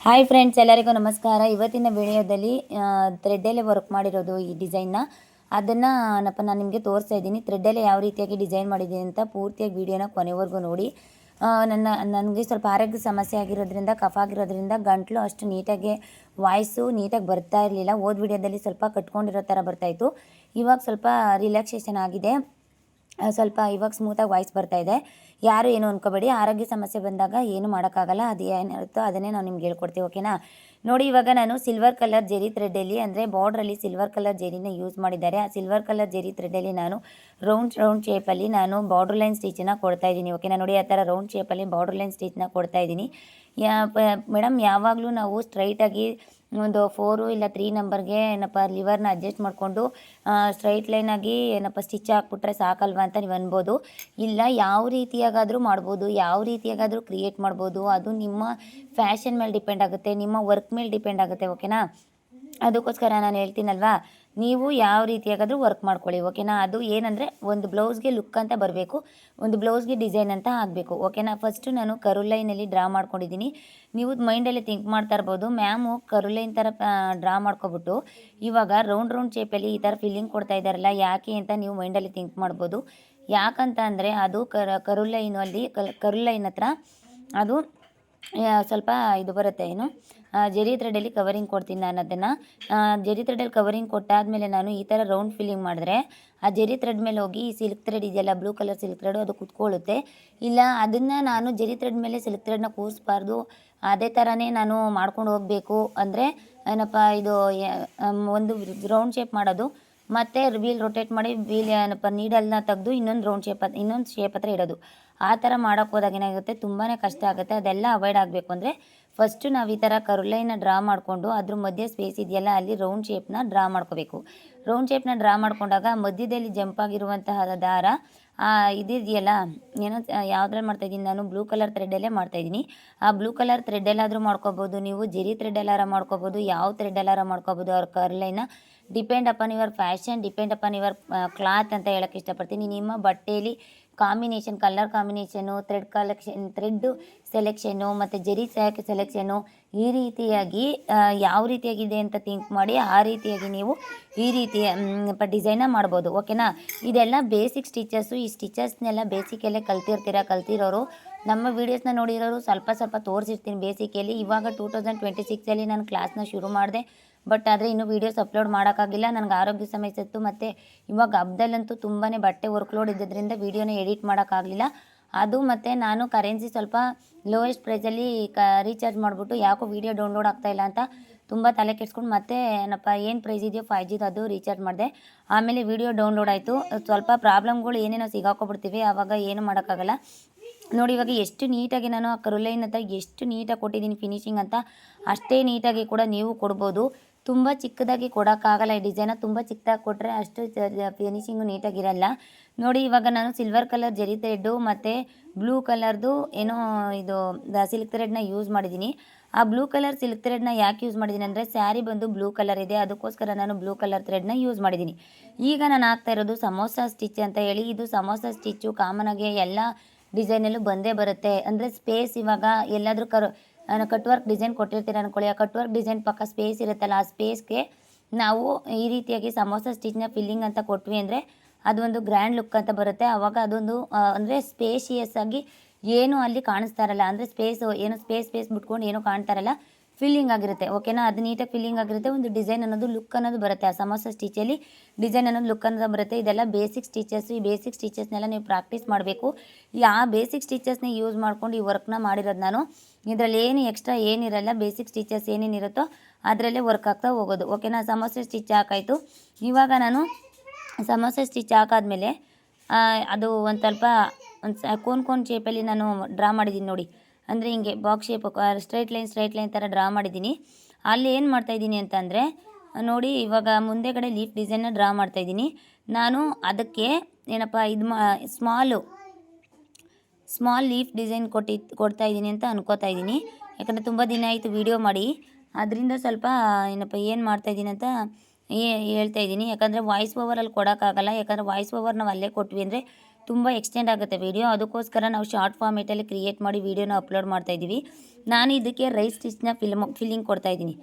Hi friends, ಎಲ್ಲರಿಗೂ ನಮಸ್ಕಾರ. ಇವತ್ತಿನ ವಿಡಿಯೋದಲ್ಲಿ ಥ್ರೆಡ್ಡಲ್ಲೇ ವರ್ಕ್ ಮಾಡಿರೋದು ಈ ಡಿಸೈನ್ನ ಅದನ್ನು ನಾನು ನಿಮಗೆ ತೋರಿಸ್ತಾ ಇದ್ದೀನಿ. ಥ್ರೆಡ್ಡಲ್ಲೇ ಯಾವ ರೀತಿಯಾಗಿ ಡಿಸೈನ್ ಮಾಡಿದ್ದೀನಿ ಅಂತ ಪೂರ್ತಿಯಾಗಿ ವಿಡಿಯೋನ ಕೊನೆವರೆಗೂ ನೋಡಿ. ನನಗೆ ಸ್ವಲ್ಪ ಆರೋಗ್ಯ ಸಮಸ್ಯೆ ಆಗಿರೋದ್ರಿಂದ, ಕಫ ಆಗಿರೋದ್ರಿಂದ ಗಂಟಲು ಅಷ್ಟು ನೀಟಾಗಿ ವಾಯ್ಸು ನೀಟಾಗಿ ಬರ್ತಾ ಇರಲಿಲ್ಲ. ವಿಡಿಯೋದಲ್ಲಿ ಸ್ವಲ್ಪ ಕಟ್ಕೊಂಡಿರೋ ಥರ ಬರ್ತಾಯಿತ್ತು. ಇವಾಗ ಸ್ವಲ್ಪ ರಿಲ್ಯಾಕ್ಸೇಷನ್ ಆಗಿದೆ, ಸ್ವಲ್ಪ ಇವಾಗ ಸ್ಮೂತಾಗಿ ವಾಯ್ಸ್ ಬರ್ತಾಯಿದೆ. ಯಾರು ಏನು ಅಂದ್ಕೋಬೇಡಿ, ಆರೋಗ್ಯ ಸಮಸ್ಯೆ ಬಂದಾಗ ಏನು ಮಾಡೋಕ್ಕಾಗಲ್ಲ. ಅದು ಏನಿರುತ್ತೋ ಅದನ್ನೇ ನಾವು ನಿಮ್ಗೆ ಹೇಳ್ಕೊಡ್ತೀವಿ, ಓಕೆನಾ. ನೋಡಿ, ಇವಾಗ ನಾನು ಸಿಲ್ವರ್ ಕಲರ್ ಜೆರಿ ಥ್ರೆಡ್ಡಲ್ಲಿ, ಅಂದರೆ ಬಾರ್ಡ್ರಲ್ಲಿ ಸಿಲ್ವರ್ ಕಲರ್ ಜೆರಿನ ಯೂಸ್ ಮಾಡಿದ್ದಾರೆ. ಆ ಸಿಲ್ವರ್ ಕಲರ್ ಜೆರಿ ಥ್ರೆಡ್ಡಲ್ಲಿ ನಾನು ರೌಂಡ್ ಶೇಪಲ್ಲಿ ನಾನು ಬಾರ್ಡ್ರ್ ಲೈನ್ ಸ್ಟಿಚನ್ನು ಕೊಡ್ತಾಯಿದ್ದೀನಿ, ಓಕೆನಾ. ನೋಡಿ, ಆ ಥರ ರೌಂಡ್ ಶೇಪಲ್ಲಿ ಬಾರ್ಡ್ರ್ ಲೈನ್ ಸ್ಟಿಚ್ನ ಕೊಡ್ತಾಯಿದ್ದೀನಿ. ಮೇಡಮ್, ಯಾವಾಗಲೂ ನಾವು ಸ್ಟ್ರೈಟಾಗಿ ಒಂದು 4 ಇಲ್ಲ 3 ನಂಬರ್ಗೆ ಲಿವರ್ನ ಅಡ್ಜಸ್ಟ್ ಮಾಡಿಕೊಂಡು ಸ್ಟ್ರೈಟ್ ಲೈನಾಗಿ ಸ್ಟಿಚ್ ಹಾಕ್ಬಿಟ್ರೆ ಸಾಕಲ್ವಾ ಅಂತ ನೀವು ಅನ್ಬೋದು. ಇಲ್ಲ, ಯಾವ ರೀತಿಯಾಗಾದರೂ ಮಾಡ್ಬೋದು, ಯಾವ ರೀತಿಯಾಗಾದರೂ ಕ್ರಿಯೇಟ್ ಮಾಡ್ಬೋದು. ಅದು ನಿಮ್ಮ ಫ್ಯಾಷನ್ ಮೇಲೆ ಡಿಪೆಂಡ್ ಆಗುತ್ತೆ, ನಿಮ್ಮ ವರ್ಕ್ ಮೇಲೆ ಡಿಪೆಂಡ್ ಆಗುತ್ತೆ, ಓಕೆನಾ. ಅದಕ್ಕೋಸ್ಕರ ನಾನು ಹೇಳ್ತೀನಲ್ವಾ, ನೀವು ಯಾವ ರೀತಿಯಾಗಾದರೂ ವರ್ಕ್ ಮಾಡ್ಕೊಳ್ಳಿ, ಓಕೆನಾ. ಅದು ಏನಂದರೆ ಒಂದು ಬ್ಲೌಸ್ಗೆ ಲುಕ್ ಅಂತ ಬರಬೇಕು, ಒಂದು ಬ್ಲೌಸ್ಗೆ ಡಿಸೈನ್ ಅಂತ ಆಗಬೇಕು, ಓಕೆನಾ. ಫಸ್ಟು ನಾನು ಕರುಲೈನಲ್ಲಿ ಡ್ರಾ ಮಾಡ್ಕೊಂಡಿದ್ದೀನಿ. ನೀವು ಮೈಂಡಲ್ಲಿ ಥಿಂಕ್ ಮಾಡ್ತಾ ಇರ್ಬೋದು, ಮ್ಯಾಮು ಕರುಲೈನ್ ಥರ ಡ್ರಾ ಮಾಡ್ಕೊಬಿಟ್ಟು ಇವಾಗ ರೌಂಡ್ ಶೇಪಲ್ಲಿ ಈ ಥರ ಫಿಲ್ಲಿಂಗ್ ಕೊಡ್ತಾ ಇದ್ದಾರಲ್ಲ, ಯಾಕೆ ಅಂತ ನೀವು ಮೈಂಡಲ್ಲಿ ಥಿಂಕ್ ಮಾಡ್ಬೋದು. ಯಾಕಂತ ಅಂದರೆ ಅದು ಕರುಲೈನ್ ಹತ್ರ ಅದು ಸ್ವಲ್ಪ ಇದು ಬರುತ್ತೆ, ಏನು ಜೆರಿ ಥ್ರೆಡಲ್ಲಿ ಕವರಿಂಗ್ ಕೊಡ್ತೀನಿ ನಾನು. ಅದನ್ನು ಜೆರಿ ಥ್ರೆಡಲ್ಲಿ ಕವರಿಂಗ್ ಕೊಟ್ಟಾದಮೇಲೆ ನಾನು ಈ ಥರ ರೌಂಡ್ ಫಿಲ್ಲಿಂಗ್ ಮಾಡಿದ್ರೆ ಆ ಜೆರಿ ಥ್ರೆಡ್ ಮೇಲೆ ಹೋಗಿ ಈ ಸಿಲ್ಕ್ ಥ್ರೆಡ್ ಇದೆಯಲ್ಲ, ಬ್ಲೂ ಕಲರ್ ಸಿಲ್ಕ್ ಥ್ರೆಡು, ಅದು ಕುತ್ಕೊಳ್ಳುತ್ತೆ. ಇಲ್ಲ, ಅದನ್ನು ನಾನು ಜೆರಿ ಥ್ರೆಡ್ ಮೇಲೆ ಸಿಲ್ಕ್ ಥ್ರೆಡ್ನ ಕೂರಿಸ್ಬಾರ್ದು, ಅದೇ ಥರನೇ ನಾನು ಮಾಡ್ಕೊಂಡು ಹೋಗಬೇಕು ಅಂದರೆ ಇದು ಒಂದು ರೌಂಡ್ ಶೇಪ್ ಮಾಡೋದು, ಮತ್ತು ವೀಲ್ ರೊಟೇಟ್ ಮಾಡಿ ನೀಡಲ್ನ ತೆಗೆದು ಇನ್ನೊಂದು ಶೇಪ್ ಹತ್ರ ಇಡೋದು. ಆ ಥರ ಮಾಡೋಕ್ಕೆ ಹೋದಾಗ ಏನಾಗುತ್ತೆ, ತುಂಬಾ ಕಷ್ಟ ಆಗುತ್ತೆ. ಅದೆಲ್ಲ ಅವಾಯ್ಡ್ ಆಗಬೇಕು ಅಂದರೆ ಫಸ್ಟು ನಾವು ಈ ಥರ ಕರುಲೈನ ಡ್ರಾ ಮಾಡಿಕೊಂಡು ಅದ್ರ ಮಧ್ಯೆ ಸ್ಪೇಸ್ ಇದೆಯಲ್ಲ, ಅಲ್ಲಿ ರೌಂಡ್ ಶೇಪ್ನ ಡ್ರಾ ಮಾಡ್ಕೋಬೇಕು. ರೌಂಡ್ ಶೇಪ್ನ ಡ್ರಾ ಮಾಡ್ಕೊಂಡಾಗ ಮಧ್ಯದಲ್ಲಿ ಜಂಪ್ ಆಗಿರುವಂತಹ ದಾರ ಇದೆಯಲ್ಲ, ಏನೋ ಯಾವುದ್ರಲ್ಲಿ ಮಾಡ್ತಾಯಿದ್ದೀನಿ ನಾನು, ಬ್ಲೂ ಕಲರ್ ಥ್ರೆಡ್ಡಲ್ಲೇ ಮಾಡ್ತಾಯಿದ್ದೀನಿ. ಆ ಬ್ಲೂ ಕಲರ್ ಥ್ರೆಡ್ಡಲ್ಲಾದರೂ ಮಾಡ್ಕೋಬೋದು, ನೀವು ಜೆರಿ ಥ್ರೆಡ್ಡಲ್ಲಾರ ಮಾಡ್ಕೋಬೋದು, ಯಾವ ಥ್ರೆಡ್ಡಲ್ಲಾರ ಮಾಡ್ಕೋಬೋದು. ಅವ್ರ ಕರ್ಲೈನ depend upon your fashion, depend upon your cloth ಅಂತ ಹೇಳೋಕ್ಕೆ ಇಷ್ಟಪಡ್ತೀನಿ. ನಿಮ್ಮ ಬಟ್ಟೆಯಲ್ಲಿ combination, colour combination, thread selection ಮತ್ತು ಜೆರಿ ಸೆಲೆಕ್ಷನ್ನು, ಈ ರೀತಿಯಾಗಿ ಯಾವ ರೀತಿಯಾಗಿದೆ ಅಂತ ಥಿಂಕ್ ಮಾಡಿ ಆ ರೀತಿಯಾಗಿ ನೀವು ಈ ರೀತಿಯ ಡಿಸೈನ ಮಾಡ್ಬೋದು, ಓಕೆನಾ. ಇದೆಲ್ಲ ಬೇಸಿಕ್ ಸ್ಟಿಚಸ್ಸು. ಈ ಸ್ಟಿಚಸ್ನೆಲ್ಲ ಬೇಸಿಕಲ್ಲೇ ಕಲ್ತಿರೋರು, ನಮ್ಮ ವೀಡಿಯೋಸ್ನ ನೋಡಿರೋರು ಸ್ವಲ್ಪ ತೋರಿಸಿರ್ತೀನಿ ಬೇಸಿಕಲ್ಲಿ. ಇವಾಗ 2026ಅಲ್ಲಿ ನಾನು ಕ್ಲಾಸ್ನ ಶುರು ಮಾಡಿದೆ, ಬಟ್ ಆದರೆ ಇನ್ನೂ ವೀಡಿಯೋಸ್ ಅಪ್ಲೋಡ್ ಮಾಡೋಕ್ಕಾಗಿಲ್ಲ. ನನಗೆ ಆರೋಗ್ಯ ಸಮಸ್ಯೆ ಇತ್ತು, ಮತ್ತು ಇವಾಗ ಹಬ್ಬದಲ್ಲಂತೂ ತುಂಬಾ ಬಟ್ಟೆ ವರ್ಕ್ಲೋಡ್ ಇದ್ದದ್ರಿಂದ ವೀಡಿಯೋನ ಎಡಿಟ್ ಮಾಡೋಕ್ಕಾಗಲಿಲ್ಲ. ಅದು ಮತ್ತು ನಾನು ಕರೆನ್ಸಿ ಸ್ವಲ್ಪ ಲೋಯೆಸ್ಟ್ ಪ್ರೈಸಲ್ಲಿ ರೀಚಾರ್ಜ್ ಮಾಡಿಬಿಟ್ಟು ಯಾಕೋ ವೀಡಿಯೋ ಡೌನ್ಲೋಡ್ ಆಗ್ತಾಯಿಲ್ಲ ಅಂತ ತುಂಬ ತಲೆ ಕೆಡ್ಸ್ಕೊಂಡು ಮತ್ತೆ ಏನು ಪ್ರೈಸ್ ಇದೆಯೋ 5G ಅದು ರೀಚಾರ್ಜ್ ಮಾಡಿದೆ. ಆಮೇಲೆ ವೀಡಿಯೋ ಡೌನ್ಲೋಡ್ ಆಯಿತು. ಸ್ವಲ್ಪ ಪ್ರಾಬ್ಲಮ್ಗಳು ಏನೇನೋ ಸಿಗಾಕೊಬಿಡ್ತೀವಿ, ಆವಾಗ ಏನು ಮಾಡೋಕ್ಕಾಗಲ್ಲ. ನೋಡಿ, ಇವಾಗ ಎಷ್ಟು ನೀಟಾಗಿ ನಾನು ಆ ಕರುಲೈನ್ ಹತ್ರ ಎಷ್ಟು ನೀಟಾಗಿ ಕೊಟ್ಟಿದ್ದೀನಿ ಫಿನಿಶಿಂಗ್ ಅಂತ, ಅಷ್ಟೇ ನೀಟಾಗಿ ಕೂಡ ನೀವು ಕೊಡ್ಬೋದು. ತುಂಬ ಚಿಕ್ಕದಾಗಿ ಕೊಡೋಕ್ಕಾಗಲ್ಲ. ಈ ಡಿಸೈನ ತುಂಬ ಚಿಕ್ಕದಾಗಿ ಕೊಟ್ಟರೆ ಅಷ್ಟು ಫಿನಿಶಿಂಗು ನೀಟಾಗಿರಲ್ಲ. ನೋಡಿ, ಇವಾಗ ನಾನು ಸಿಲ್ವರ್ ಕಲರ್ ಜೆರಿ ಥ್ರೆಡ್ಡು ಮತ್ತು ಬ್ಲೂ ಕಲರ್ದು ಏನೋ ಇದು ಸಿಲ್ಕ್ ಥ್ರೆಡ್ನ ಯೂಸ್ ಮಾಡಿದ್ದೀನಿ. ಆ ಬ್ಲೂ ಕಲರ್ ಸಿಲ್ಕ್ ಥ್ರೆಡ್ನ ಯಾಕೆ ಯೂಸ್ ಮಾಡಿದ್ದೀನಿ ಅಂದರೆ, ಸ್ಯಾರಿ ಬಂದು ಬ್ಲೂ ಕಲರ್ ಇದೆ, ಅದಕ್ಕೋಸ್ಕರ ನಾನು ಬ್ಲೂ ಕಲರ್ ಥ್ರೆಡ್ನ ಯೂಸ್ ಮಾಡಿದ್ದೀನಿ. ಈಗ ನಾನು ಹಾಕ್ತಾ ಇರೋದು ಸಮೋಸ ಸ್ಟಿಚ್ ಅಂತ ಹೇಳಿ. ಇದು ಸಮೋಸ ಸ್ಟಿಚ್ಚು ಕಾಮನಾಗಿ ಎಲ್ಲ ಡಿಸೈನಲ್ಲೂ ಬಂದೇ ಬರುತ್ತೆ. ಅಂದರೆ ಸ್ಪೇಸ್ ಇವಾಗ ಎಲ್ಲಾದರೂ ಕಟ್ ವರ್ಕ್ ಡಿಸೈನ್ ಕೊಟ್ಟಿರ್ತೀರ ಅಂದ್ಕೊಳ್ಳಿ, ಆ ಕಟ್ ವರ್ಕ್ ಡಿಸೈನ್ ಪಕ್ಕ ಸ್ಪೇಸ್ ಇರುತ್ತಲ್ಲ, ಆ ಸ್ಪೇಸ್ಗೆ ನಾವು ಈ ರೀತಿಯಾಗಿ ಸಮೋಸ ಸ್ಟಿಚ್ನ ಫಿಲ್ಲಿಂಗ್ ಅಂತ ಕೊಟ್ವಿ ಅಂದರೆ ಅದೊಂದು ಗ್ರ್ಯಾಂಡ್ ಲುಕ್ ಅಂತ ಬರುತ್ತೆ. ಆವಾಗ ಅದೊಂದು ಅಂದರೆ ಸ್ಪೇಷಿಯಸ್ ಆಗಿ ಏನು ಅಲ್ಲಿ ಕಾಣಿಸ್ತಾ ಇರಲ್ಲ, ಅಂದರೆ ಸ್ಪೇಸ್ ಬಿಟ್ಕೊಂಡು ಏನೋ ಕಾಣ್ತಾ ಇರಲ್ಲ, ಫಿಲ್ಲಿಂಗ್ ಆಗಿರುತ್ತೆ, ಓಕೆನಾ. ಅದು ನೀಟಾಗಿ ಫಿಲ್ಲಿಂಗ್ ಆಗಿರುತ್ತೆ. ಒಂದು ಡಿಸೈನ್ ಅನ್ನೋದು ಲುಕ್ ಅನ್ನೋದು ಬರುತ್ತೆ. ಆ ಸಮೋಸ ಸ್ಟಿಚಲ್ಲಿ ಡಿಸೈನ್ ಅನ್ನೋದು ಲುಕ್ ಅನ್ನೋದು ಬರುತ್ತೆ. ಇದೆಲ್ಲ ಬೇಸಿಕ್ ಸ್ಟಿಚಸ್ಸು. ಈ ಬೇಸಿಕ್ ಸ್ಟಿಚಸ್ನೆಲ್ಲ ನೀವು ಪ್ರಾಕ್ಟೀಸ್ ಮಾಡಬೇಕು. ಆ ಬೇಸಿಕ್ ಸ್ಟಿಚಸ್ನ ಯೂಸ್ ಮಾಡ್ಕೊಂಡು ಈ ವರ್ಕ್ನ ಮಾಡಿರೋದು ನಾನು. ಇದರಲ್ಲಿ ಏನು ಎಕ್ಸ್ಟ್ರಾ ಏನಿರಲ್ಲ, ಬೇಸಿಕ್ ಸ್ಟಿಚಸ್ ಏನೇನಿರುತ್ತೋ ಅದರಲ್ಲೇ ವರ್ಕ್ ಆಗ್ತಾ ಹೋಗೋದು, ಓಕೆನಾ. ಸಮೋಸೆ ಸ್ಟಿಚ್ ಹಾಕಾಯಿತು. ಇವಾಗ ನಾನು ಸಮೋಸೆ ಸ್ಟಿಚ್ ಹಾಕಾದ್ಮೇಲೆ ಅದು ಒಂದು ಸ್ವಲ್ಪ ಕೋನ್ ಶೇಪಲ್ಲಿ ನಾನು ಡ್ರಾ ಮಾಡಿದ್ದೀನಿ ನೋಡಿ. ಅಂದರೆ ಹಿಂಗೆ ಬಾಕ್ಸ್ ಶೇಪ್, ಸ್ಟ್ರೈಟ್ ಲೈನ್ ಥರ ಡ್ರಾ ಮಾಡಿದ್ದೀನಿ. ಅಲ್ಲಿ ಏನು ಮಾಡ್ತಾಯಿದ್ದೀನಿ ಅಂತಂದರೆ, ನೋಡಿ, ಇವಾಗ ಮುಂದೆಗಡೆ ಲೀಫ್ ಡಿಸೈನ್ನ ಡ್ರಾ ಮಾಡ್ತಾಯಿದ್ದೀನಿ ನಾನು. ಅದಕ್ಕೆ ಸ್ಮಾಲ್ ಲೀಫ್ ಡಿಸೈನ್ ಕೊಡ್ತಾಯಿದ್ದೀನಿ ಅಂತ ಅನ್ಕೋತಾಯಿದ್ದೀನಿ. ಯಾಕಂದರೆ ತುಂಬ ದಿನ ಆಯಿತು ವೀಡಿಯೋ ಮಾಡಿ, ಅದರಿಂದ ಸ್ವಲ್ಪ ಏನು ಮಾಡ್ತಾಯಿದ್ದೀನಿ ಅಂತ ಹೇಳ್ತಾಯಿದ್ದೀನಿ. ಯಾಕಂದರೆ ವಾಯ್ಸ್ ಓವರಲ್ಲಿ ಕೊಡೋಕ್ಕಾಗಲ್ಲ. ಯಾಕಂದರೆ ವಾಯ್ಸ್ ಓವರ್ ನಾವು ಅಲ್ಲೇ ಕೊಟ್ವಿ ಅಂದರೆ ತುಂಬ ಎಕ್ಸ್ಟೆಂಡ್ ಆಗುತ್ತೆ ವೀಡಿಯೋ. ಅದಕ್ಕೋಸ್ಕರ ನಾವು ಶಾರ್ಟ್ ಫಾರ್ಮೇಟಲ್ಲಿ ಕ್ರಿಯೇಟ್ ಮಾಡಿ ವೀಡಿಯೋನ ಅಪ್ಲೋಡ್ ಮಾಡ್ತಾಯಿದ್ದೀವಿ. ನಾನು ಇದಕ್ಕೆ ರೈಸ್ ಸ್ಟಿಚ್ನ ಫಿಲ್ಲಿಂಗ್ ಕೊಡ್ತಾಯಿದ್ದೀನಿ.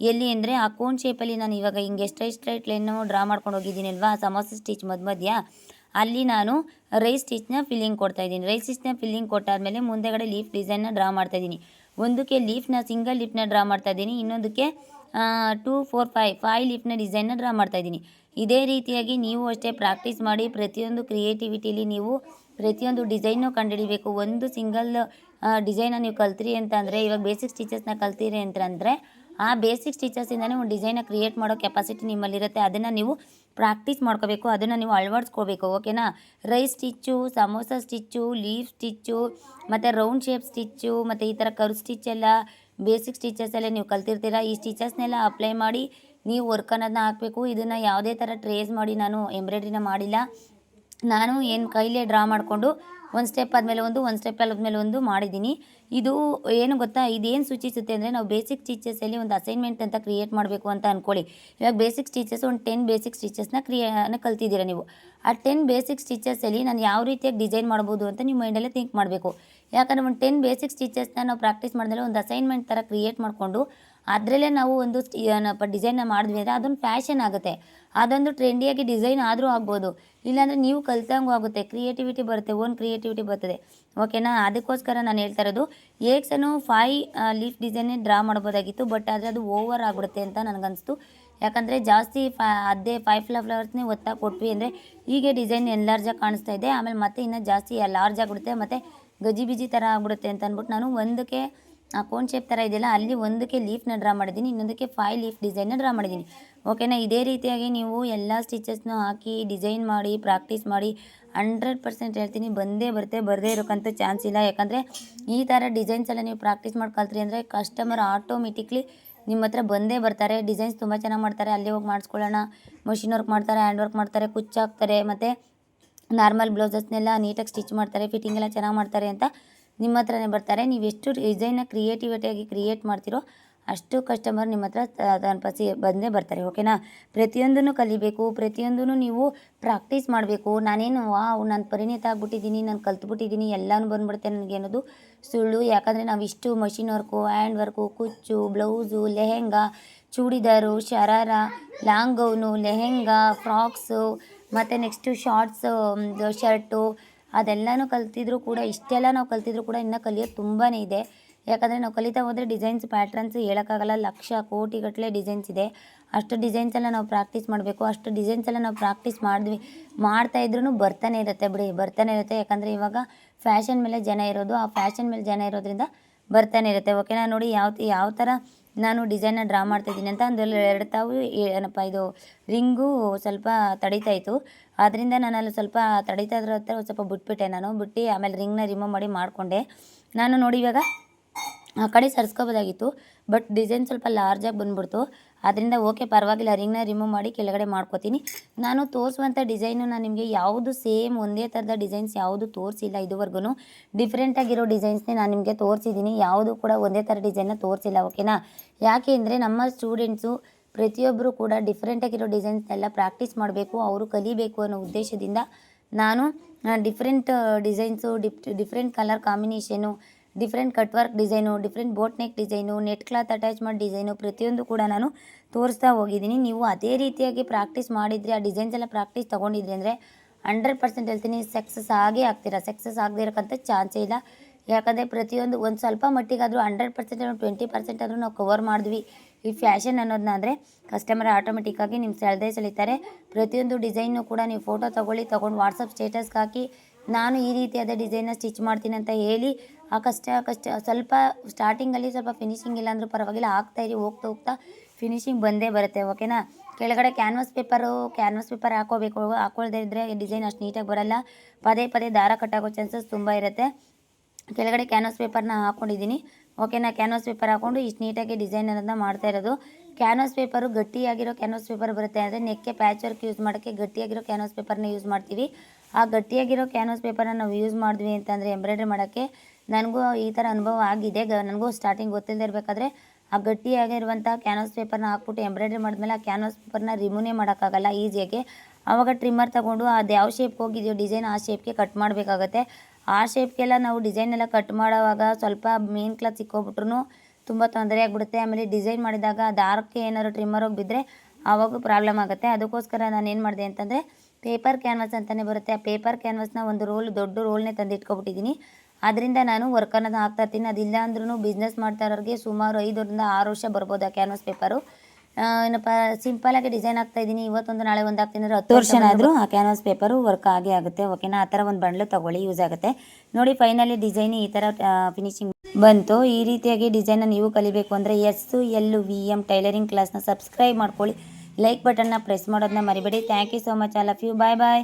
ಎಲ್ಲಿ ಅಂದರೆ ಆ ಕೋನ್ ಶೇಪಲ್ಲಿ ನಾನು ಇವಾಗ ಹಿಂಗೆ ಸ್ಟ್ರೈಟ್ ಲೈನು ಡ್ರಾ ಮಾಡ್ಕೊಂಡು ಹೋಗಿದ್ದೀನಿ ಅಲ್ವಾ, ಸಮೋಸೆ ಸ್ಟಿಚ್ ಮಧ್ಯ ಅಲ್ಲಿ ನಾನು ರೈಸ್ ಸ್ಟಿಚ್ನ ಫಿಲ್ಲಿಂಗ್ ಕೊಡ್ತಾಯಿದ್ದೀನಿ. ರೈಸ್ ಸ್ಟಿಚ್ನ ಫಿಲ್ಲಿಂಗ್ ಕೊಟ್ಟಾದಮೇಲೆ ಮುಂದೆಗಡೆ ಲೀಫ್ ಡಿಸೈನ್ನ ಡ್ರಾ ಮಾಡ್ತಾಯಿದ್ದೀನಿ. ಒಂದಕ್ಕೆ ಸಿಂಗಲ್ ಲೀಫ್ನ ಡ್ರಾ ಮಾಡ್ತಾಯಿದ್ದೀನಿ, ಇನ್ನೊಂದಕ್ಕೆ 2 4 5 ಲೀಫ್ನ ಡಿಸೈನ್ನ ಡ್ರಾ ಮಾಡ್ತಾಯಿದ್ದೀನಿ. ಇದೇ ರೀತಿಯಾಗಿ ನೀವು ಅಷ್ಟೇ ಪ್ರಾಕ್ಟೀಸ್ ಮಾಡಿ ಪ್ರತಿಯೊಂದು ಕ್ರಿಯೇಟಿವಿಟಿಲಿ ನೀವು ಪ್ರತಿಯೊಂದು ಡಿಸೈನು ಕಂಡುಹಿಡಿಬೇಕು. ಒಂದು ಸಿಂಗಲ್ ಡಿಸೈನ ನೀವು ಕಲ್ತ್ರಿ ಅಂತ ಅಂದರೆ, ಇವಾಗ ಬೇಸಿಕ್ ಸ್ಟಿಚಸ್ನ ಕಲ್ತೀರಿ ಅಂತಂದರೆ ಆ ಬೇಸಿಕ್ ಸ್ಟಿಚಸ್ಸಿಂದನೇ ಒಂದು ಡಿಸೈನ ಕ್ರಿಯೇಟ್ ಮಾಡೋ ಕೆಪಾಸಿಟಿ ನಿಮ್ಮಲ್ಲಿರುತ್ತೆ. ಅದನ್ನು ನೀವು ಪ್ರಾಕ್ಟೀಸ್ ಮಾಡ್ಕೋಬೇಕು, ಅದನ್ನು ನೀವು ಅಳವಡಿಸ್ಕೋಬೇಕು. ಓಕೆನಾ. Rice stitch, samosa stitch, leaf stitch, ಮತ್ತು ರೌಂಡ್ ಶೇಪ್ ಸ್ಟಿಚ್ಚು, ಮತ್ತು ಈ ಥರ ಕರ್ವ್ ಸ್ಟಿಚ್ ಎಲ್ಲ ಬೇಸಿಕ್ ಸ್ಟಿಚಸ್ ಎಲ್ಲ ನೀವು ಕಲ್ತಿರ್ತೀರ. ಈ ಸ್ಟಿಚಸ್ನೆಲ್ಲ ಅಪ್ಲೈ ಮಾಡಿ ನೀವು ವರ್ಕ್ ಅನ್ನೋದನ್ನ ಹಾಕಬೇಕು. ಇದನ್ನು ಯಾವುದೇ ಥರ ಟ್ರೇಸ್ ಮಾಡಿ ನಾನು ಎಂಬ್ರಾಯ್ಡ್ರಿನ ಮಾಡಿಲ್ಲ. ನಾನು ಏನು ಕೈಲೇ ಡ್ರಾ ಮಾಡಿಕೊಂಡು ಒಂದು ಸ್ಟೆಪ್ ಆದಮೇಲೆ ಒಂದು ಸ್ಟೆಪ್ ಆದಮೇಲೆ ಒಂದು ಮಾಡಿದ್ದೀನಿ. ಇದು ಏನು ಗೊತ್ತಾ, ಇದೇನು ಸೂಚಿಸುತ್ತೆ ಅಂದರೆ ನಾವು ಬೇಸಿಕ್ ಸ್ಟಿಚಸಲ್ಲಿ ಒಂದು ಅಸೈನ್ಮೆಂಟ್ ಅಂತ ಕ್ರಿಯೇಟ್ ಮಾಡಬೇಕು ಅಂತ ಅಂದ್ಕೊಳ್ಳಿ. ಇವಾಗ ಬೇಸಿಕ್ ಸ್ಟಿಚಸ್ ಒಂದು 10 ಬೇಸಿಕ್ ಸ್ಟಿಚಸ್ನ ಕಲ್ತಿದ್ದೀರ ನೀವು. ಆ 10 ಬೇಸಿಕ್ ಸ್ಟಿಚಸಲ್ಲಿ ನಾನು ಯಾವ ರೀತಿಯಾಗಿ ಡಿಸೈನ್ ಮಾಡ್ಬೋದು ಅಂತ ನೀವು ಮೈಂಡಲ್ಲೇ ಥಿಂಕ್ ಮಾಡಬೇಕು. ಯಾಕಂದರೆ ಒಂದು 10 ಬೇಸಿಕ್ ಸ್ಟಿಚಸ್ನ ನಾವು ಪ್ರಾಕ್ಟೀಸ್ ಮಾಡಿದ್ರೆ ಒಂದು ಅಸೈನ್ಮೆಂಟ್ ಥರ ಕ್ರಿಯೇಟ್ ಮಾಡಿಕೊಂಡು ಅದರಲ್ಲೇ ನಾವು ಒಂದು ಡಿಸೈನ್ನ ಮಾಡಿದ್ವಿ ಅಂದರೆ ಅದೊಂದು ಫ್ಯಾಷನ್ ಆಗುತ್ತೆ. ಅದೊಂದು ಟ್ರೆಂಡಿಯಾಗಿ ಡಿಸೈನ್ ಆದರೂ ಆಗ್ಬೋದು, ಇಲ್ಲಾಂದರೆ ನೀವು ಕಲ್ತಂಗೂ ಆಗುತ್ತೆ, ಕ್ರಿಯೇಟಿವಿಟಿ ಬರುತ್ತೆ, ಓನ್ ಕ್ರಿಯೇಟಿವಿಟಿ ಬರ್ತದೆ. ಓಕೆನಾ. ಅದಕ್ಕೋಸ್ಕರ ನಾನು ಹೇಳ್ತಾ ಇರೋದು, ಏಕ್ಸನು 5 ಲೀಫ್ ಡಿಸೈನೇ ಡ್ರಾ ಮಾಡ್ಬೋದಾಗಿತ್ತು, ಬಟ್ ಆದರೆ ಅದು ಓವರ್ ಆಗಿಬಿಡುತ್ತೆ ಅಂತ ನನಗನ್ನಿಸ್ತು. ಯಾಕಂದರೆ ಜಾಸ್ತಿ ಅದೇ 5 ಫ್ಲವರ್ಸ್ನೇ ಒತ್ತಾಗಿ ಕೊಟ್ವಿ ಅಂದರೆ ಹೀಗೆ ಡಿಸೈನ್ ಎನ್ಲಾರ್ಜಾಗಿ ಕಾಣಿಸ್ತಾ ಇದೆ, ಆಮೇಲೆ ಮತ್ತೆ ಇನ್ನೂ ಜಾಸ್ತಿ ಲಾರ್ಜ್ ಆಗಿಬಿಡುತ್ತೆ, ಮತ್ತು ಗಜಿಬಿಜಿ ಥರ ಆಗಿಬಿಡುತ್ತೆ ಅಂತ ಅಂದ್ಬಿಟ್ಟು ನಾನು ಒಂದಕ್ಕೆ ಕೋನ್ ಶೇಪ್ ಥರ ಇದೆಯಲ್ಲ ಅಲ್ಲಿ ಒಂದಕ್ಕೆ ಲೀಫ್ನ ಡ್ರಾ ಮಾಡಿದ್ದೀನಿ, ಇನ್ನೊಂದಕ್ಕೆ 5 ಲೀಫ್ ಡಿಸೈನ್ನ ಡ್ರಾ ಮಾಡಿದ್ದೀನಿ. ಓಕೆನಾ. ಇದೇ ರೀತಿಯಾಗಿ ನೀವು ಎಲ್ಲ ಸ್ಟಿಚಸ್ನ ಹಾಕಿ ಡಿಸೈನ್ ಮಾಡಿ ಪ್ರಾಕ್ಟೀಸ್ ಮಾಡಿ 100% ಹೇಳ್ತೀನಿ ಬಂದೇ ಬರುತ್ತೆ, ಬರದೇ ಇರೋಕ್ಕಂತೂ ಚಾನ್ಸ್ ಇಲ್ಲ. ಯಾಕಂದರೆ ಈ ಥರ ಡಿಸೈನ್ಸ್ ಎಲ್ಲ ನೀವು ಪ್ರಾಕ್ಟೀಸ್ ಮಾಡಿ ಕಲ್ತ್ರಿ ಅಂದರೆ ಕಸ್ಟಮರ್ ಆಟೋಮೆಟಿಕ್ಲಿ ನಿಮ್ಮ ಹತ್ರ ಬಂದೇ ಬರ್ತಾರೆ. ಡಿಸೈನ್ಸ್ ತುಂಬ ಚೆನ್ನಾಗಿ ಮಾಡ್ತಾರೆ, ಅಲ್ಲಿ ಹೋಗಿ ಮಾಡಿಸ್ಕೊಳ್ಳೋಣ, ಮಷಿನ್ ವರ್ಕ್ ಮಾಡ್ತಾರೆ, ಹ್ಯಾಂಡ್ ವರ್ಕ್ ಮಾಡ್ತಾರೆ, ಕುಚ್ಚಾಕ್ತಾರೆ, ಮತ್ತು ನಾರ್ಮಲ್ ಬ್ಲೌಸಸ್ನೆಲ್ಲ ನೀಟಾಗಿ ಸ್ಟಿಚ್ ಮಾಡ್ತಾರೆ, ಫಿಟ್ಟಿಂಗ್ ಎಲ್ಲ ಚೆನ್ನಾಗಿ ಮಾಡ್ತಾರೆ ಅಂತ ನಿಮ್ಮ ಹತ್ರನೇ ಬರ್ತಾರೆ. ನೀವು ಎಷ್ಟು ಡಿಸೈನ್ನ ಕ್ರಿಯೇಟಿವಿಟಿಯಾಗಿ ಕ್ರಿಯೇಟ್ ಮಾಡ್ತೀರೋ ಅಷ್ಟು ಕಸ್ಟಮರ್ ನಿಮ್ಮ ಹತ್ರ ಬಂದೇ ಬರ್ತಾರೆ. ಓಕೆನಾ. ಪ್ರತಿಯೊಂದನ್ನು ಕಲಿಬೇಕು, ಪ್ರತಿಯೊಂದೂ ನೀವು ಪ್ರಾಕ್ಟೀಸ್ ಮಾಡಬೇಕು. ನಾನೇನು ನಾನು ಪರಿಣಿತ ಆಗಿಬಿಟ್ಟಿದ್ದೀನಿ, ನಾನು ಕಲ್ತ್ಬಿಟ್ಟಿದ್ದೀನಿ, ಎಲ್ಲನೂ ಬಂದ್ಬಿಡುತ್ತೆ ನನಗೆ ಅನ್ನೋದು ಸುಳ್ಳು. ಯಾಕಂದರೆ ನಾವು ಇಷ್ಟು ಮಷಿನ್ ವರ್ಕು, ಹ್ಯಾಂಡ್ ವರ್ಕು, ಕುಚ್ಚು, ಬ್ಲೌಸು, ಲೆಹೆಂಗಾ, ಚೂಡಿದಾರು, ಶರಾರ, ಲಾಂಗ್ ಗೌನು, ಲೆಹೆಂಗಾ, ಫ್ರಾಕ್ಸು, ಮತ್ತು ನೆಕ್ಸ್ಟು ಶಾರ್ಟ್ಸು, ಶರ್ಟು ಅದೆಲ್ಲನೂ ಕಲ್ತಿದ್ರು ಕೂಡ, ಇಷ್ಟೆಲ್ಲ ನಾವು ಕಲ್ತಿದ್ರು ಕೂಡ ಇನ್ನೂ ಕಲಿಯೋದು ತುಂಬಾ ಇದೆ. ಯಾಕಂದರೆ ನಾವು ಕಲಿತಾ ಹೋದರೆ ಡಿಸೈನ್ಸ್ ಪ್ಯಾಟ್ರನ್ಸ್ ಹೇಳೋಕ್ಕಾಗಲ್ಲ, ಲಕ್ಷ ಕೋಟಿಗಟ್ಟಲೆ ಡಿಸೈನ್ಸ್ ಇದೆ. ಅಷ್ಟು ಡಿಸೈನ್ಸ್ ಎಲ್ಲ ನಾವು ಪ್ರಾಕ್ಟೀಸ್ ಮಾಡಬೇಕು. ಅಷ್ಟು ಡಿಸೈನ್ಸ್ ಎಲ್ಲ ನಾವು ಪ್ರಾಕ್ಟೀಸ್ ಮಾಡ್ತಾಯಿದ್ರೂ ಬರ್ತಾನೆ ಇರುತ್ತೆ ಬಿಡಿ, ಬರ್ತಾನೆ ಇರುತ್ತೆ. ಯಾಕಂದರೆ ಇವಾಗ ಫ್ಯಾಷನ್ ಮೇಲೆ ಜನ ಇರೋದು, ಆ ಫ್ಯಾಷನ್ ಮೇಲೆ ಜನ ಇರೋದ್ರಿಂದ ಬರ್ತಾನೆ ಇರುತ್ತೆ. ಓಕೆನಾ. ನೋಡಿ ಯಾವ ಥರ ನಾನು ಡಿಸೈನ್ನ ಡ್ರಾ ಮಾಡ್ತಾಯಿದ್ದೀನಿ ಅಂತ. ಒಂದು 2 ತಾವು ಏನಪ್ಪ ಇದು ರಿಂಗು ಸ್ವಲ್ಪ ತಡೀತಾ ಇತ್ತು, ಆದ್ದರಿಂದ ನಾನು ಅಲ್ಲಿ ಸ್ವಲ್ಪ ತಡೀತಾ ಇದ್ರ ಹತ್ರ ಸ್ವಲ್ಪ ಬಿಟ್ಬಿಟ್ಟೆ. ಬಿಟ್ಟು ಆಮೇಲೆ ರಿಂಗ್ನ ರಿಮೂವ್ ಮಾಡಿ ಮಾಡಿಕೊಂಡೆ. ನಾನು ನೋಡಿ ಇವಾಗ ಆ ಕಡೆ ಸರಿಸ್ಕೋಬೋದಾಗಿತ್ತು, ಬಟ್ ಡಿಸೈನ್ ಸ್ವಲ್ಪ ಲಾರ್ಜಾಗಿ ಬಂದ್ಬಿಡ್ತು. ಅದರಿಂದ ಓಕೆ ಪರವಾಗಿಲ್ಲ, ರಿಂಗ್ನ ರಿಮೂವ್ ಮಾಡಿ ಕೆಳಗಡೆ ಮಾಡ್ಕೋತೀನಿ. ನಾನು ತೋರಿಸುವಂಥ ಡಿಸೈನು ನಾನು ನಿಮಗೆ ಯಾವುದು ಸೇಮ್ ಒಂದೇ ಥರದ ಡಿಸೈನ್ಸ್ ಯಾವುದು ತೋರಿಸಿಲ್ಲ ಇದುವರೆಗೂ. ಡಿಫ್ರೆಂಟಾಗಿರೋ ಡಿಸೈನ್ಸ್ನೇ ನಾನು ನಿಮಗೆ ತೋರಿಸಿದ್ದೀನಿ, ಯಾವುದು ಕೂಡ ಒಂದೇ ಥರ ಡಿಸೈನ್ನ ತೋರಿಸಿಲ್ಲ. ಓಕೆನಾ. ಯಾಕೆ ಅಂದರೆ ನಮ್ಮ ಸ್ಟೂಡೆಂಟ್ಸು ಪ್ರತಿಯೊಬ್ಬರು ಕೂಡ ಡಿಫ್ರೆಂಟಾಗಿರೋ ಡಿಸೈನ್ಸ್ನೆಲ್ಲ ಪ್ರಾಕ್ಟೀಸ್ ಮಾಡಬೇಕು, ಅವರು ಕಲಿಬೇಕು ಅನ್ನೋ ಉದ್ದೇಶದಿಂದ ನಾನು different designs, different colour combination, different cut work design, different boat neck design, net cloth attach ಮಾಡಿ ಡಿಸೈನು ಪ್ರತಿಯೊಂದು ಕೂಡ ನಾನು ತೋರಿಸ್ತಾ ಹೋಗಿದ್ದೀನಿ. ನೀವು ಅದೇ ರೀತಿಯಾಗಿ ಪ್ರಾಕ್ಟೀಸ್ ಮಾಡಿದರೆ, ಆ ಡಿಸೈನ್ಸ್ ಎಲ್ಲ ಪ್ರಾಕ್ಟೀಸ್ ತೊಗೊಂಡಿದ್ರಿ ಅಂದರೆ 100% ಹೇಳ್ತೀನಿ ಸಕ್ಸಸ್ ಆಗೇ ಆಗ್ತೀರಾ. ಸಕ್ಸಸ್ ಆಗದೇ ಇರೋಕ್ಕಂತ ಚಾನ್ಸೇ ಇಲ್ಲ. ಯಾಕಂದರೆ ಪ್ರತಿಯೊಂದು ಒಂದು ಸ್ವಲ್ಪ ಮಟ್ಟಿಗಾದರೂ 100% 20% ಆದರೂ ನಾವು ಕವರ್ ಮಾಡಿದ್ವಿ ಈ ಫ್ಯಾಷನ್ ಅನ್ನೋದನ್ನ ಅಂದರೆ ಕಸ್ಟಮರ್ ಆಟೋಮೆಟಿಕ್ಕಾಗಿ ನಿಮ್ಮ ಸೆಳೀತಾರೆ. ಪ್ರತಿಯೊಂದು ಡಿಸೈನು ಕೂಡ ನೀವು ಫೋಟೋ ತೊಗೊಂಡು ವಾಟ್ಸಪ್ ಸ್ಟೇಟಸ್ಗೆ ಹಾಕಿ ನಾನು ಈ ರೀತಿಯಾದ ಡಿಸೈನ್ನ ಸ್ಟಿಚ್ ಮಾಡ್ತೀನಿ ಅಂತ ಹೇಳಿ ಆ ಸ್ವಲ್ಪ ಸ್ಟಾರ್ಟಿಂಗಲ್ಲಿ ಸ್ವಲ್ಪ ಫಿನಿಶಿಂಗ್ ಇಲ್ಲ ಅಂದರೂ ಪರವಾಗಿಲ್ಲ, ಆಗ್ತಾಯಿರಿ, ಹೋಗ್ತಾ ಫಿನಿಶಿಂಗ್ ಬಂದೇ ಬರುತ್ತೆ. ಓಕೆನಾ. ಕೆಳಗಡೆ ಕ್ಯಾನ್ವಾಸ್ ಪೇಪರ್ ಹಾಕೊಳ್ದೇ ಇದ್ದರೆ ಡಿಸೈನ್ ಅಷ್ಟು ನೀಟಾಗಿ ಬರೋಲ್ಲ, ಪದೇ ದಾರ ಕಟ್ಟಾಗೋ ಚಾನ್ಸಸ್ ತುಂಬ ಇರುತ್ತೆ. ಕೆಳಗಡೆ ಕ್ಯಾನ್ವಾಸ್ ಪೇಪರ್ನ ಹಾಕ್ಕೊಂಡಿದ್ದೀನಿ. ಓಕೆನಾ. ಕ್ಯಾನ್ವಾಸ್ ಪೇಪರ್ ಹಾಕ್ಕೊಂಡು ಇಷ್ಟು ನೀಟಾಗಿ ಡಿಸೈನ್ ಅನ್ನೋದನ್ನ ಮಾಡ್ತಾ ಇರೋದು. ಕ್ಯಾನ್ವಾಸ್ ಪೇಪರು ಗಟ್ಟಿಯಾಗಿರೋ ಕ್ಯಾನ್ವಾಸ್ ಪೇಪರ್ ಬರುತ್ತೆ, ಅಂದರೆ ನೆಕ್ಗೆ ಪ್ಯಾಚ್ ವರ್ಕ್ ಯೂಸ್ ಮಾಡೋಕ್ಕೆ ಗಟ್ಟಿಯಾಗಿರೋ ಕ್ಯಾನ್ವಾಸ್ ಪೇಪರ್ನ ಯೂಸ್ ಮಾಡ್ತೀವಿ. ಆ ಗಟ್ಟಿಯಾಗಿರೋ ಕ್ಯಾನ್ವಾಸ್ ಪೇಪರ್ನ ನಾವು ಯೂಸ್ ಮಾಡಿದ್ವಿ ಅಂತಂದರೆ ಎಂಬ್ರಾಯ್ಡ್ರಿ ಮಾಡೋಕ್ಕೆ, ನನಗೂ ಈ ಥರ ಅನುಭವ ಆಗಿದೆ. ನನಗೂ ಸ್ಟಾರ್ಟಿಂಗ್ ಗೊತ್ತಿಲ್ಲದೆ ಇರಬೇಕಾದ್ರೆ ಆ ಗಟ್ಟಿಯಾಗಿರುವಂಥ ಕ್ಯಾನ್ವಾಸ್ ಪೇಪರ್ನ ಹಾಕ್ಬಿಟ್ಟು ಎಂಬ್ರಾಯ್ಡ್ರಿ ಮಾಡಿದ್ಮೇಲೆ ಆ ಕ್ಯಾನ್ವಾಸ್ ಪೇಪರ್ನ ರಿಮೂವ್ನೇ ಮಾಡೋಕ್ಕಾಗಲ್ಲ ಈಸಿಯಾಗಿ. ಆವಾಗ ಟ್ರಿಮ್ಮರ್ ತೊಗೊಂಡು ಅದು ಯಾವ ಶೇಪ್ ಹೋಗಿದೆಯೋ ಡಿಸೈನ್ ಆ ಶೇಪ್ಗೆ ಕಟ್ ಮಾಡಬೇಕಾಗತ್ತೆ. ಆ ಶೇಪ್ಗೆಲ್ಲ ನಾವು ಡಿಸೈನ್ ಎಲ್ಲ ಕಟ್ ಮಾಡೋವಾಗ ಸ್ವಲ್ಪ ಮೇನ್ ಕ್ಲಾತ್ ಸಿಕ್ಕೋಬಿಟ್ರು ತುಂಬ ತೊಂದರೆ ಆಗಿಬಿಡುತ್ತೆ. ಆಮೇಲೆ ಡಿಸೈನ್ ಮಾಡಿದಾಗ ದಾರಕ್ಕೆ ಏನಾದ್ರು ಟ್ರಿಮ್ಮರ್ ಹೋಗಿ ಬಿದ್ದರೆ ಆವಾಗೂ ಪ್ರಾಬ್ಲಮ್ ಆಗುತ್ತೆ. ಅದಕ್ಕೋಸ್ಕರ ನಾನು ಏನು ಮಾಡಿದೆ ಅಂತಂದರೆ ಪೇಪರ್ ಕ್ಯಾನ್ವಾಸ್ ಅಂತಲೇ ಬರುತ್ತೆ, ಆ ಪೇಪರ್ ಕ್ಯಾನ್ವಾಸ್ನ ಒಂದು ದೊಡ್ಡ ರೋಲ್ನೇ ತಂದು ಇಟ್ಕೊಬಿಟ್ಟಿದ್ದೀನಿ. ಅದರಿಂದ ನಾನು ವರ್ಕ್ ಅನ್ನೋದು ಹಾಕ್ತಾಯಿರ್ತೀನಿ. ಅದಿಲ್ಲ ಅಂದ್ರೂ ಬಿಸ್ನೆಸ್ ಮಾಡ್ತಾ ಇರೋರಿಗೆ ಸುಮಾರು 5ರಿಂದ 6 ವರ್ಷ ಬರ್ಬೋದು ಆ ಕ್ಯಾನ್ವಾಸ್ ಪೇಪರು. ಏನಪ್ಪ ಸಿಂಪಲಾಗಿ ಡಿಸೈನ್ ಹಾಕ್ತಾಯಿದ್ದೀನಿ, ಇವತ್ತೊಂದು ನಾಳೆ ಒಂದು ಹಾಕ್ತೀನಿ ಅಂದರೆ 10 ವರ್ಷನಾದರೂ ಆ ಕ್ಯಾನ್ವಾಸ್ ಪೇಪರು ವರ್ಕ್ ಆಗೇ ಆಗುತ್ತೆ. ಓಕೆನಾ, ಆ ಥರ ಒಂದು ಬಂಡ್ಲು ತೊಗೊಳ್ಳಿ, ಯೂಸ್ ಆಗುತ್ತೆ. ನೋಡಿ ಫೈನಲಿ ಡಿಸೈನ್ ಈ ಥರ ಫಿನಿಶಿಂಗ್ ಬಂತು. ಈ ರೀತಿಯಾಗಿ ಡಿಸೈನ್ನ ನೀವು ಕಲಿಬೇಕು ಅಂದರೆ SLVM ಟೈಲರಿಂಗ್ ಕ್ಲಾಸ್ನ ಸಬ್ಸ್ಕ್ರೈಬ್ ಮಾಡ್ಕೊಳ್ಳಿ, ಲೈಕ್ ಬಟನ್ನ ಪ್ರೆಸ್ ಮಾಡೋದನ್ನ ಮರಿಬೇಡಿ. Thank you so much, all of you. Bye bye.